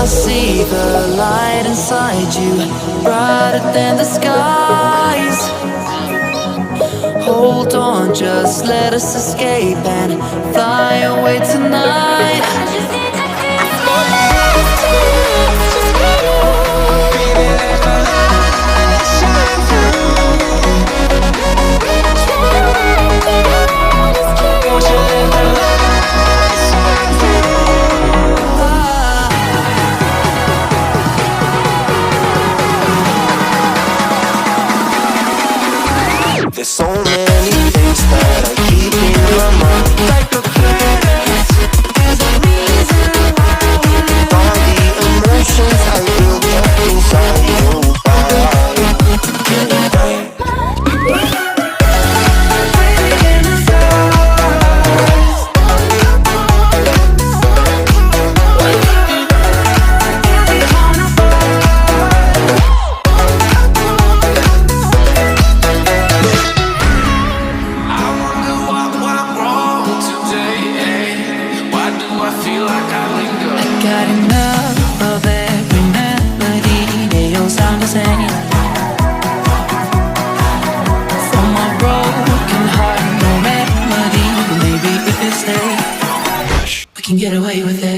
see the light inside you, brighter than the skies. Hold on, just let us escape and fly away tonight. There's so many things that I keep in my mind, like a parent is a reason why we live. All the emotions I built up inside you, Got enough of every melody, they all sound the same. For my broken heart, no remedy. Maybe if you stay, we can get away with it.